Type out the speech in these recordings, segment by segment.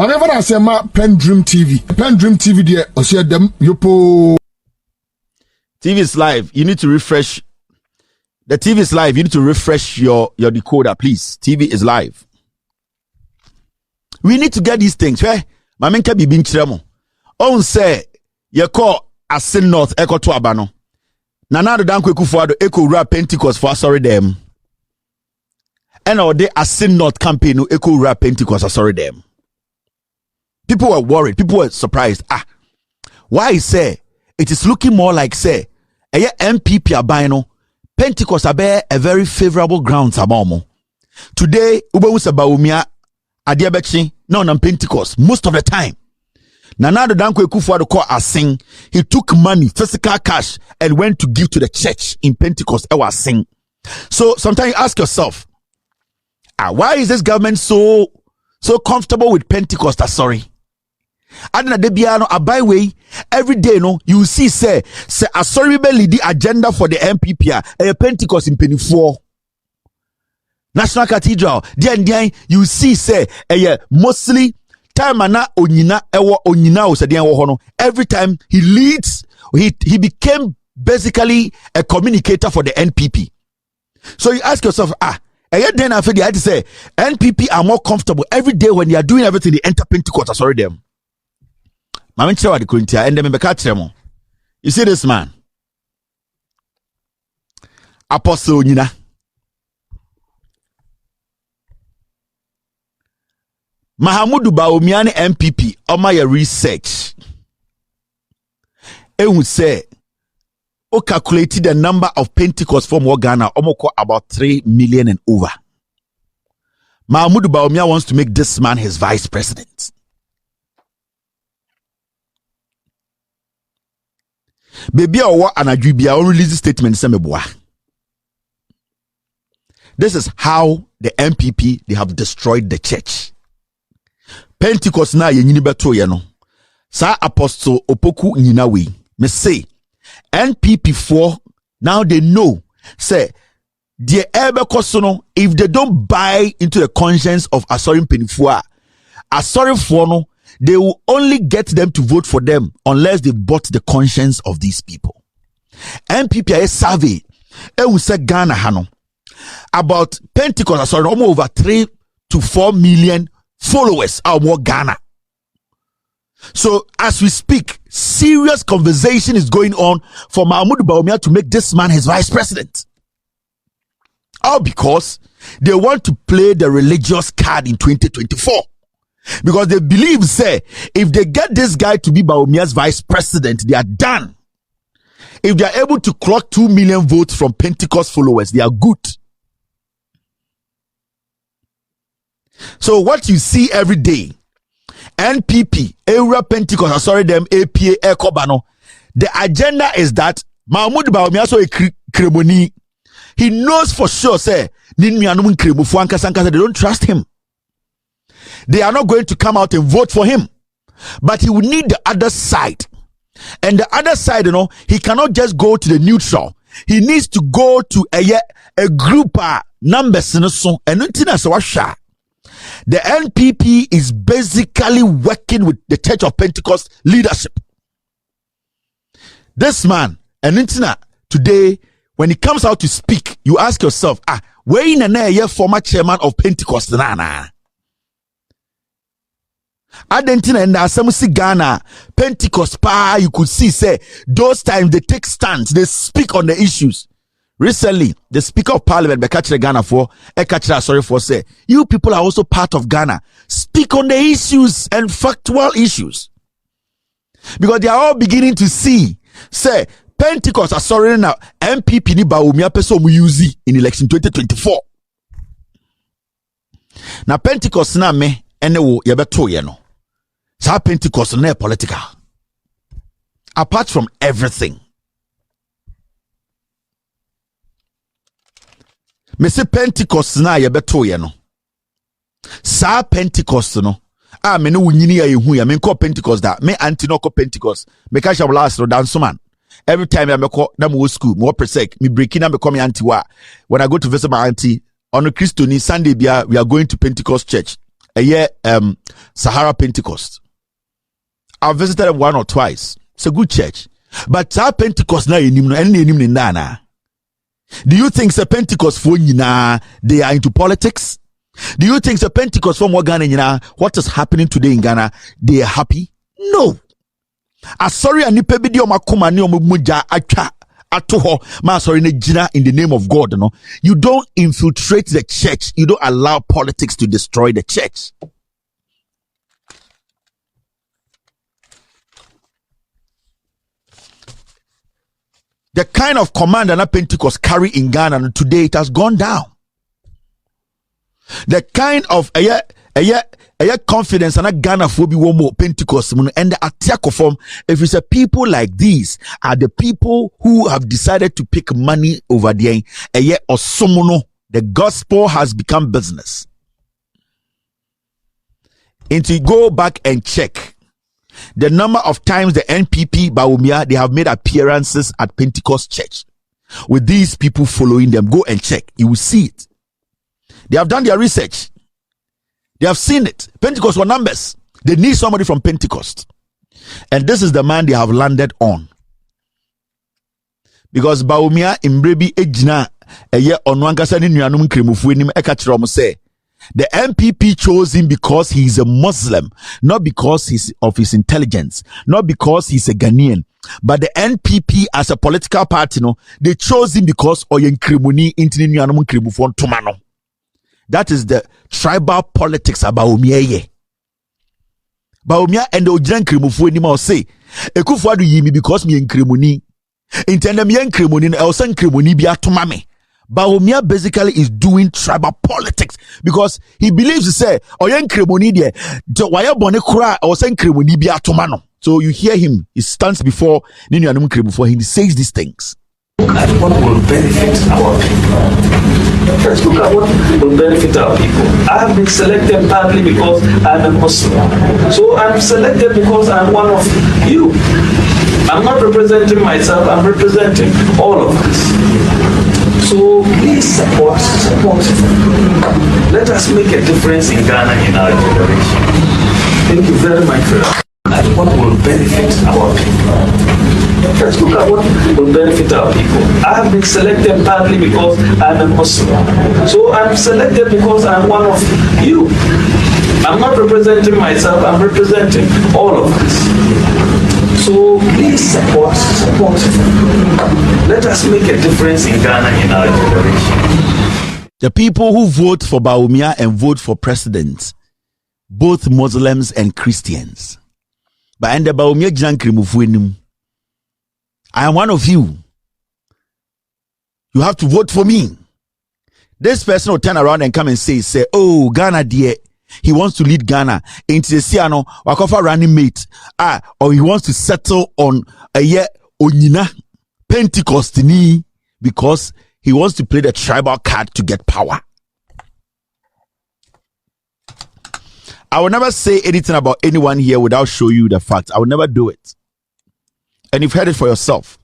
never I say ma PENDREAM TV. PENDREAM TV there. I see them yopo. TV is live. You need to refresh. The TV is live. You need to refresh your decoder, please. TV is live. We need to get these things. Hey, Mamenka bi binchiremo. On say you call Asin North Echo to Abano. Nana dan kweku fuado Echo Ra Pentecost for sorry them. And our day Asin North campaign no Echo Ra Pentecost sorry them. People were worried. People were surprised. Why say it is looking more like say a MPP abino Pentecost abe a very favorable grounds amomo. Today ube usa Bawumia adiabechi no na Pentecost most of the time. Nana Danko Ekufuado call Asing. He took money, physical cash, and went to give to the church in Pentecost. Asing. So sometimes you ask yourself, why is this government so comfortable with Pentecost? Sorry. Adna debiano abai way every day no you see say sorry be lead the agenda for the MPP a Pentecost in Penny 4 National Cathedral then you see say mostly time na Onyina Onyina was every time he leads he became basically a communicator for the NPP. So you ask yourself then after the I say NPP are more comfortable every day when they are doing everything they enter Pentecost. Sorry them. You see this man, Apostle Onyina. Mahamudu Bawumia MPP my research. It would say, calculated the number of Pentecost from Ghana, about 3 million and over. Mahamudu Bawumia wants to make this man his vice president. Baby or an adribia or release statement semeboa. This is how the MPP they have destroyed the church. Pentecost na ye nyini beto ye no. Sa Apostle Opoku Onyina we. Me say NPP 4 now they know say the ebe if they don't buy into the conscience of Asorin Penifua, Asorin for no, they will only get them to vote for them unless they bought the conscience of these people. MPP is survey. It will say Ghana hano about Pentecost. Sorry, almost over 3 to 4 million followers are more Ghana. So as we speak, serious conversation is going on for Mahamudu Bawumia to make this man his vice president. All because they want to play the religious card in 2024. Because they believe, say, if they get this guy to be Bawumia's vice president, they are done. If they are able to clock 2 million votes from Pentecost followers, they are good. So what you see every day, NPP, Era Pentecost, sorry them, APA, Ekobano, the agenda is that Mahamudu Bawumia so a kremoni. He knows for sure, say, they don't trust him. They are not going to come out and vote for him. But he will need the other side. And the other side, he cannot just go to the neutral. He needs to go to a group numbers. And the NPP is basically working with the Church of Pentecost leadership. This man, and today, when he comes out to speak, you ask yourself, where in a former chairman of Pentecost? Argentina and Asamusi Ghana, Pentecost you could see, say, those times they take stands, they speak on the issues. Recently, the Speaker of Parliament, Ghana say, you people are also part of Ghana. Speak on the issues and factual issues. Because they are all beginning to see, say, Pentecost now, MPP ni Bawumia peso muyuzi in election 2024. Now Pentecost na me, enewo yebeto ye no. Sa Pentecost na political. Apart from everything. Me se Pentecost na yebeto ye no. Sa Pentecost no. Me no wunyini ya yehu ya. Me nko Pentecost da. Me anti no ko Pentecost. Me ka shabla asro dance man. Every time I go na school, more per sec, me breaking up become auntie wa. When I go to visit my auntie on a Christian Sunday, we are going to Pentecost church. Sahara Pentecost. I've visited them one or twice. It's a good church. But Pentecost na nana. Do you think the Pentecost for Onyina they are into politics? Do you think the Pentecost from Ghana, what is happening today in Ghana, they are happy? No. Sorry, and nipebidi omakuma ni omuja acha atoho ma sorry ne jina in the name of God. No, you don't infiltrate the church. You don't allow politics to destroy the church. The kind of command that Pentecost carry in Ghana and today it has gone down. The kind of confidence and Ghana for be one more Pentecost and the attack of them. If it's a people like these are the people who have decided to pick money over there or someone, the gospel has become business. And to go back and check the number of times the NPP Bawumia they have made appearances at Pentecost Church with these people following them. Go and check. You will see it. They have done their research. They have seen it. Pentecost were numbers. They need somebody from Pentecost. And this is the man they have landed on. Because Bawumia imbrebi ejina eye onwankasa ni nuanum kremufu enim eka say the MPP chose him because he is a Muslim, not because he's of his intelligence, not because he's a Ghanaian. But the NPP as a political party, no, they chose him because oyen kremuni intini nuanum kremufu ontomano. That is the tribal politics about Bawumia. Bawumia and the Ojiran Kremufu anymore say, Ekufuadu yimi because me enkremuni. Intende me enkremuni, elsen kremuni bi atomame. Bawumia basically is doing tribal politics because he believes he say, oyen kremuni de, waya bone kura, elsen kremuni bi atomano. So you hear him, he stands before Ninu Anum Kremufu, he says these things. Look at what will benefit our people. Let's look at what will benefit our people. I have been selected partly because I'm a Muslim. So I'm selected because I'm one of you. I'm not representing myself, I'm representing all of us. So please support. Let us make a difference in Ghana in our generation. Thank you very much for that. At what will benefit our people. Let's look at what will benefit our people. I have been selected partly because I'm a Muslim. So I'm selected because I'm one of you. I'm not representing myself, I'm representing all of us. So please support. Let us make a difference in Ghana in our generation. The people who vote for Bawumia and vote for president, both Muslims and Christians. But and the Bawumia Jankri Mufuenum, I am one of you. You have to vote for me. This person will turn around and come and say, oh, Ghana dear, he wants to lead Ghana into the Siano, Wakofa running mate. Or he wants to settle on a year Onyina Pentecost ni because he wants to play the tribal card to get power. I will never say anything about anyone here without showing you the facts. I will never do it. And you've heard it for yourself.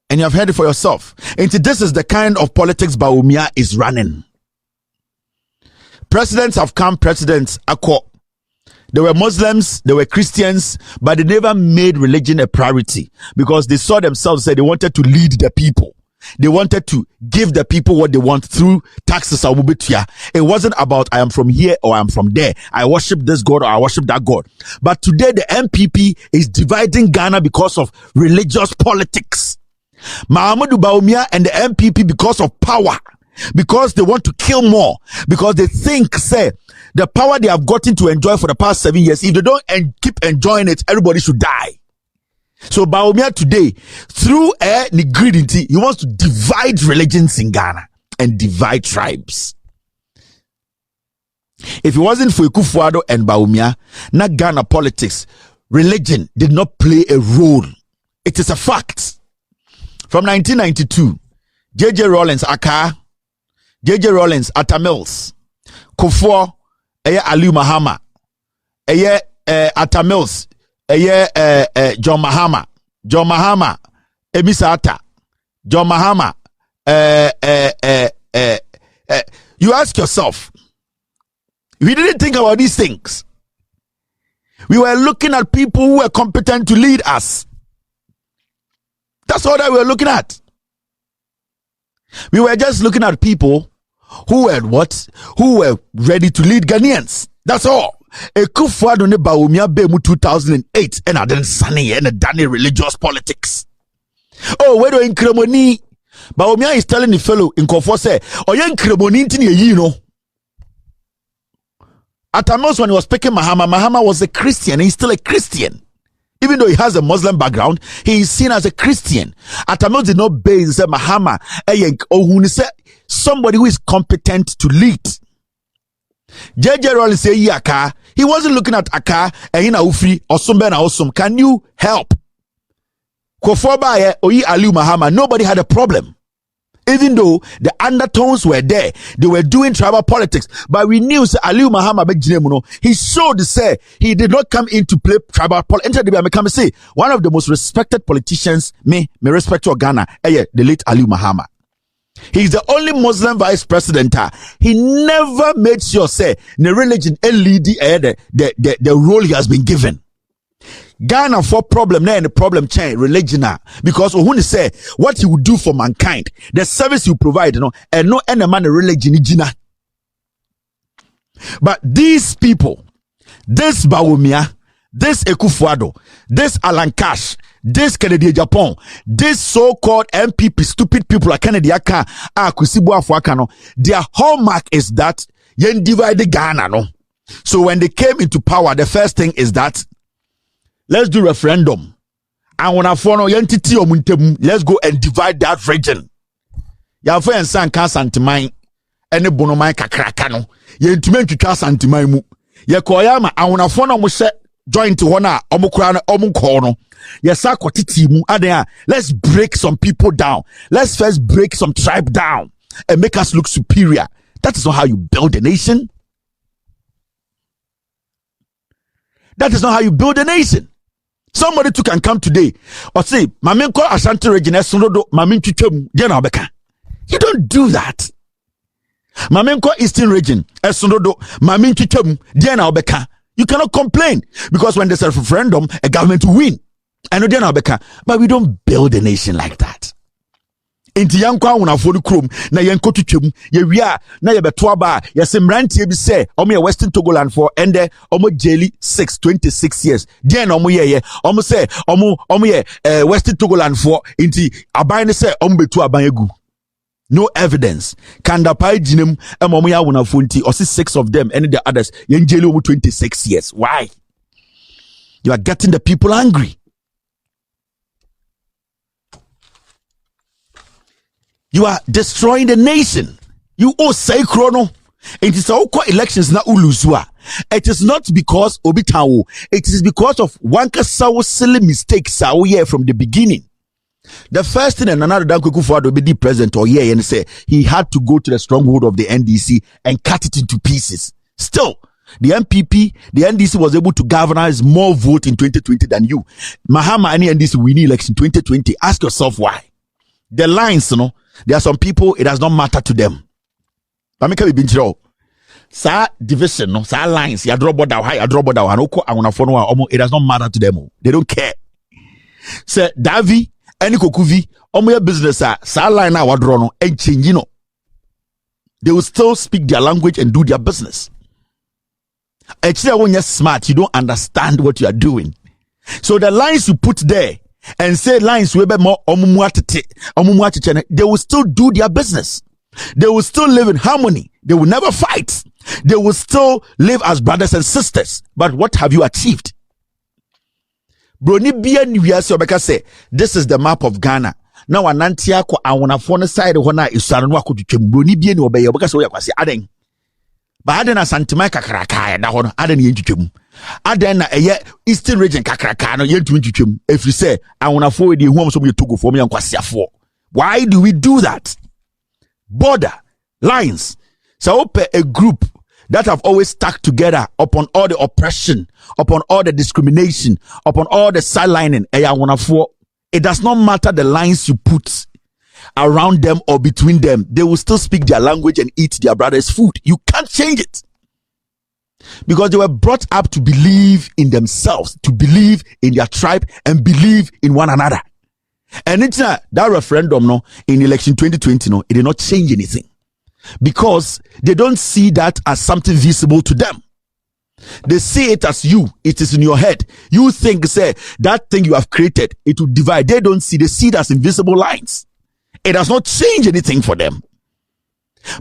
And you have heard it for yourself. And this is the kind of politics Bawumia is running. Presidents have come, presidents are caught. They were Muslims, they were Christians, but they never made religion a priority because they saw themselves, said they wanted to lead the people. They wanted to give the people what they want through taxes. It wasn't about I am from here or I am from there. I worship this God or I worship that God. But today the MPP is dividing Ghana because of religious politics. Mahamudu Bawumia and the MPP because of power. Because they want to kill more. Because they think, say, the power they have gotten to enjoy for the past 7 years, if they don't keep enjoying it, everybody should die. So Bawumia today, through greediness, he wants to divide religions in Ghana and divide tribes. If it wasn't for Ekufuado and Bawumia, not Ghana politics, religion did not play a role. It is a fact. From 1992, J.J. Rawlings Aka, J.J. Rawlings Atamils, Kufuor, Aliu Mahama, Atamils, John Mahama, Emisata, John Mahama, You ask yourself, we didn't think about these things. We were looking at people who were competent to lead us. That's all that we were looking at. We were just looking at people who were what? Who were ready to lead Ghanaians. That's all. Ekufuado ne Bawumia Bemu 2008 and I didn't sunny and done religious politics. Oh, where do in Kremoni? Bawumia is telling the fellow in Kofo say, oh, you in Kremoni you know. At times when he was speaking Mahama was a Christian. He's still a Christian. Even though he has a Muslim background, he is seen as a Christian. At times did not base say Mahama somebody who is competent to lead. JJ Rollins say Yaka. He wasn't looking at Aka and Ina Ufri or Sumben Awesome. Can you help? Kofoba Oyi Aliu Mahama, nobody had a problem. Even though the undertones were there, they were doing tribal politics. But we knew say Aliu Mahama he showed say he did not come in to play tribal politics. Say one of the most respected politicians, me respect to Ghana, the late Aliu Mahama. He's the only Muslim vice president. He never made sure say the religion lead the role he has been given. Ghana for problem and the problem chain religion because when say what he would do for mankind, the service you provide, and no any man religion. But these people, this Bawumia, this Ekufuado, this Alan Cash, this Kennedy Japan, this so-called MPP stupid people like Kennedy Aka, Kusibu Afwakano, their hallmark is that yen divide Ghana, no. So when they came into power, the first thing is that let's do referendum. And when I follow entity let's go and divide that region. Ya for ensan kan santimai ene bonomai kakraka no. Ye ntumi ntwitwa santimai mu. Ye koya ma awonafo no mo hye joint ho na omukura no omukọ no. Ye sa kwotiti mu adan. Let's break some people down. Let's first break some tribe down and make us look superior. That is not how you build a nation. That is not how you build a nation. Somebody too can come today or say, Mamin call Ashanti region Esonodo, Mamin Chichum, Jena Obeka. You don't do that. Mamin call Eastern region Esonodo, Mamin Chichum, Jena Obeka. You cannot complain because when there's a referendum, a government will win. I know Jena Obeka, but we don't build a nation like that. Inti yankwa una folu krom na yanko twetwem ye wia na ye beto aba ye semrantie bi se omo ye Western Togoland for ende omo jeli 26 years den omo ye omo se omo ye Western Togoland for inti aban ne se omo betu aban egu. No evidence. Kanda pai jinem omo ya wona fo nti or 6 of them and the others ye jeli omo 26 years. Why? You are getting the people angry. You are destroying the nation. You say chrono. It is all elections na uluzua. It is not because obitawo. It is because of wanka sawo silly mistakes from the beginning. The first thing and another Dan Kufuor be the president or and say he had to go to the stronghold of the NDC and cut it into pieces. Still, the MPP, the NDC was able to galvanize more vote in 2020 than you. Mahama and the NDC winning election 2020. Ask yourself why. The lines, there are some people, it does not matter to them. Sa division, no, sa lines, ya drop border, ya drop border, it does not matter to them. They don't care. Say, Davi, any kokuvi, your business, sa line na wadrono, and change, they will still speak their language and do their business. Actually, when you're smart, you don't understand what you are doing. So the lines you put there, and say lines will be more they will still do their business. They will still live in harmony. They will never fight. They will still live as brothers and sisters. But what have you achieved? Broni Bia say this is the map of Ghana. Now Anantia ko awona phone side hona isaro no akotutu Broni Bia ni obeye obeka say yakwase aden. Ba aden asantima kakraka da hono aden yentwetwem. Aden na Eastern region kakraka no yentwetwem. If you say awona for the hu so Togo for me yankwasiafo. Why do we do that? Border lines. So a group that have always stuck together upon all the oppression, upon all the discrimination, upon all the sidelining. It does not matter the lines you put. around them or between them, they will still speak their language and eat their brother's food. You can't change it. Because they were brought up to believe in themselves, to believe in their tribe, and believe in one another. And it's that referendum no in election 2020 no, it did not change anything. Because they don't see that as something visible to them. They see it as you. It is in your head. You think, say, that thing you have created, it will divide. They don't see. They see it as invisible lines. It does not change anything for them.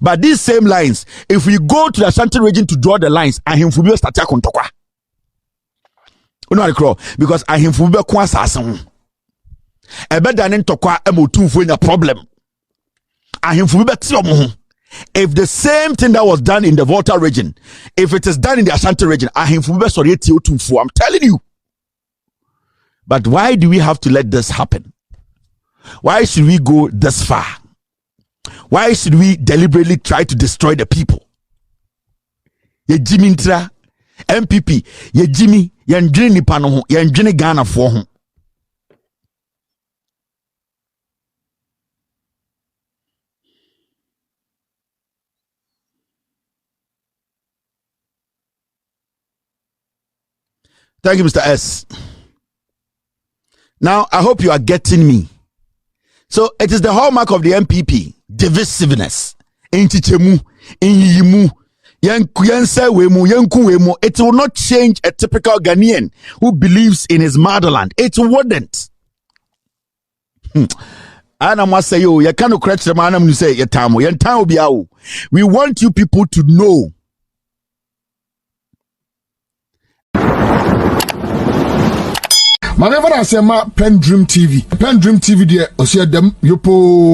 But these same lines, if we go to the Ashanti region to draw the lines, ahimfubio start kontokwa. Because ahimfubio kwa sasen. Ebe danen tokwa emotunfo nya problem. Ahimfubio ti omo. If the same thing that was done in the Volta region, if it is done in the Ashanti region, I'm telling you. But why do we have to let this happen? Why should we go this far? Why should we deliberately try to destroy the people? Ye Jimmy Ntra, MPP, ye Jimmy, ye njini pano, ye njini Ghana for him. Thank you, Mr. S. Now, I hope you are getting me. So, it is the hallmark of the MPP, divisiveness. Inchichemu, inyimu, yense wemu, yenku wemu. It will not change a typical Ghanaian who believes in his motherland. It wouldn't. Ana must say, you can't correct the man who say, we want you people to know. Whenever I say PENDREAM TV, PENDREAM TV, there, I see them, yopo.